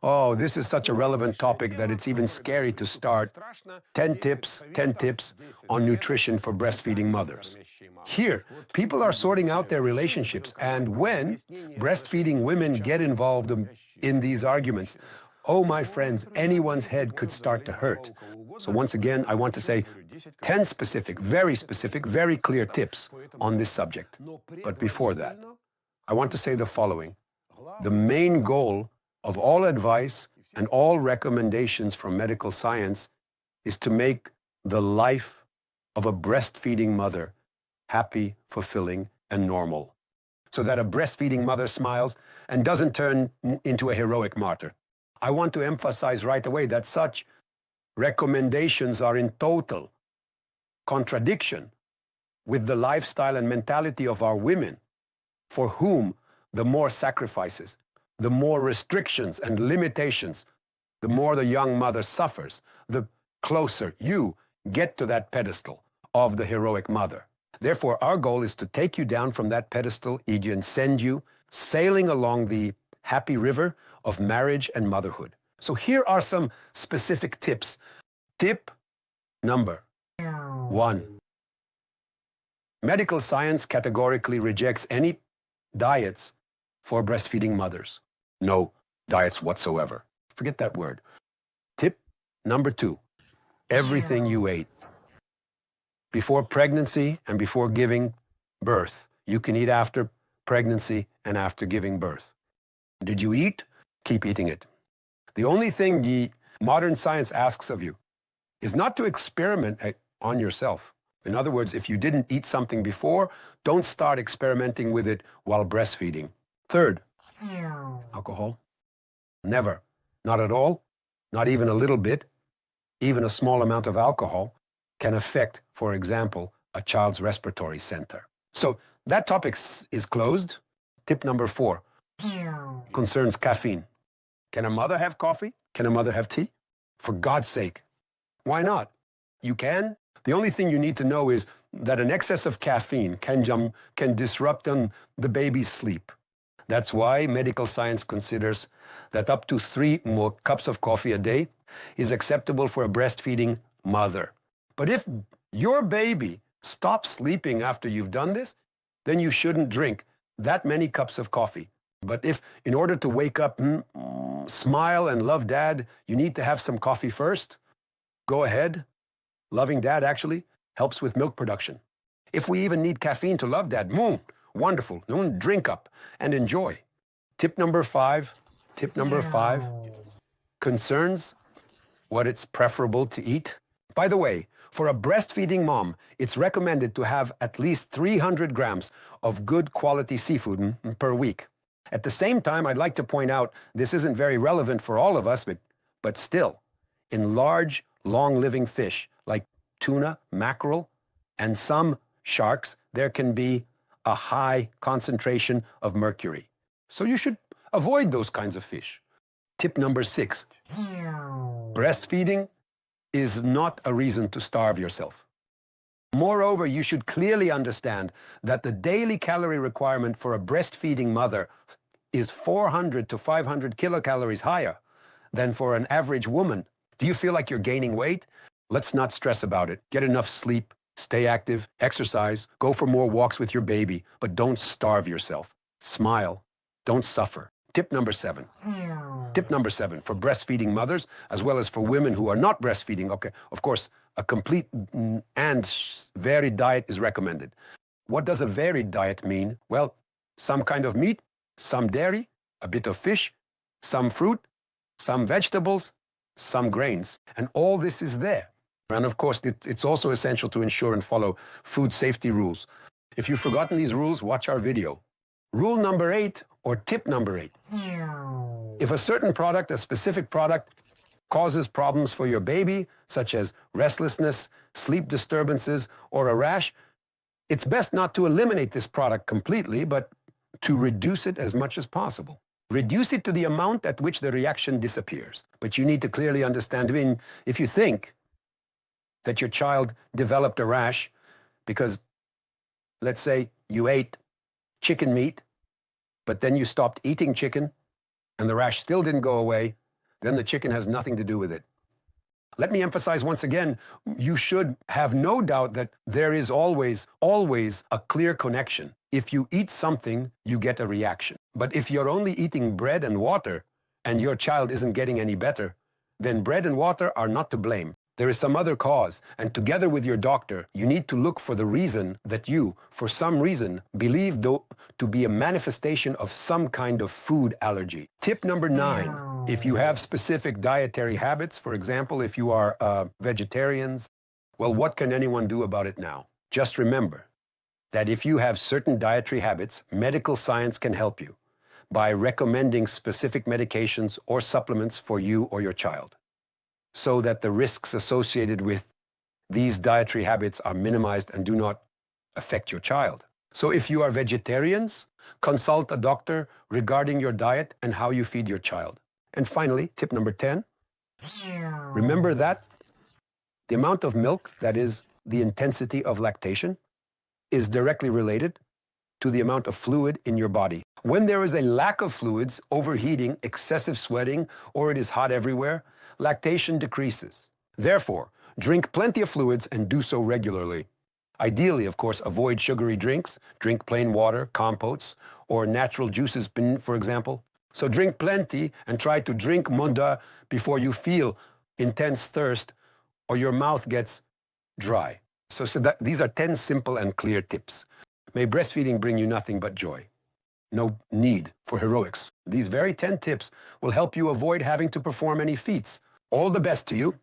Oh, this is such a relevant topic that it's even scary to start 10 tips on nutrition for breastfeeding mothers. Here, people are sorting out their relationships, and when breastfeeding women get involved in these arguments, oh, my friends, anyone's head could start to hurt. So once again, I want to say 10 specific, very clear tips on this subject. But before that, I want to say the following. The main goal of all advice and all recommendations from medical science is to make the life of a breastfeeding mother happy, fulfilling, and normal, so that a breastfeeding mother smiles and doesn't turn into a heroic martyr. I want to emphasize right away that such recommendations are in total contradiction with the lifestyle and mentality of our women, for whom the more sacrifices, the more restrictions and limitations, the more the young mother suffers, the closer you get to that pedestal of the heroic mother. Therefore, our goal is to take you down from that pedestal and send you sailing along the happy river of marriage and motherhood. So here are some specific tips. Tip number 1. Medical science categorically rejects any diets for breastfeeding mothers. No diets whatsoever. Forget that word. Tip number 2. Everything you ate before pregnancy and before giving birth, you can eat after pregnancy and after giving birth. Did you eat? Keep eating it. The only thing the modern science asks of you is not to experiment on yourself. In other words, if you didn't eat something before, don't start experimenting with it while breastfeeding. Third, alcohol. Never. Not at all. Not even a little bit. Even a small amount of alcohol can affect, for example, a child's respiratory center. So that topic is closed. Tip number 4 concerns caffeine. Can a mother have coffee? Can a mother have tea? For God's sake, why not? You can. The only thing you need to know is that an excess of caffeine can disrupt the baby's sleep. That's why medical science considers that up to 3 more cups of coffee a day is acceptable for a breastfeeding mother. But if your baby stops sleeping after you've done this, then you shouldn't drink that many cups of coffee. But if in order to wake up, smile and love dad, you need to have some coffee first, go ahead. Loving dad actually helps with milk production. If we even need caffeine to love dad, wonderful. Drink up and enjoy. Tip number 5 concerns what it's preferable to eat. By the way, for a breastfeeding mom, it's recommended to have at least 300 grams of good quality seafood per week. At the same time, I'd like to point out this isn't very relevant for all of us, but still, in large, long-living fish like tuna, mackerel, and some sharks, there can be a high concentration of mercury. So you should avoid those kinds of fish. Tip number 6. Breastfeeding is not a reason to starve yourself. Moreover, you should clearly understand that the daily calorie requirement for a breastfeeding mother is 400 to 500 kilocalories higher than for an average woman. Do you feel like you're gaining weight? Let's not stress about it. Get enough sleep, stay active, exercise, go for more walks with your baby, but don't starve yourself. Smile. Don't suffer. Tip number 7. Tip number 7 for breastfeeding mothers, as well as for women who are not breastfeeding. Okay, of course, a complete and varied diet is recommended. What does a varied diet mean? Well, some kind of meat, some dairy, a bit of fish, some fruit, some vegetables, some grains, and all this is there. And of course, it's also essential to ensure and follow food safety rules. If you've forgotten these rules, watch our video. Rule number 8, or tip number 8. If a certain product, a specific product, causes problems for your baby, such as restlessness, sleep disturbances, or a rash, it's best not to eliminate this product completely, but to reduce it as much as possible. Reduce it to the amount at which the reaction disappears. But you need to clearly understand, I mean, if you think that your child developed a rash because, let's say, you ate chicken meat, but then you stopped eating chicken and the rash still didn't go away, then the chicken has nothing to do with it. Let me emphasize once again, you should have no doubt that there is always a clear connection. If you eat something, you get a reaction. But if you're only eating bread and water and your child isn't getting any better, then bread and water are not to blame. There is some other cause, and together with your doctor, you need to look for the reason that you, for some reason, believe to be a manifestation of some kind of food allergy. Tip number 9, if you have specific dietary habits, for example, if you are vegetarians, well, what can anyone do about it now? Just remember that if you have certain dietary habits, medical science can help you by recommending specific medications or supplements for you or your child, so that the risks associated with these dietary habits are minimized and do not affect your child. So if you are vegetarians, consult a doctor regarding your diet and how you feed your child. And finally, tip number 10, remember that the amount of milk, that is the intensity of lactation, is directly related to the amount of fluid in your body. When there is a lack of fluids, overheating, excessive sweating, or it is hot everywhere, lactation decreases. Therefore, drink plenty of fluids and do so regularly. Ideally, of course, avoid sugary drinks, drink plain water, compotes, or natural juices, for example. So drink plenty and try to drink munda before you feel intense thirst or your mouth gets dry. So these are 10 simple and clear tips. May breastfeeding bring you nothing but joy. No need for heroics. These very 10 tips will help you avoid having to perform any feats. All the best to you.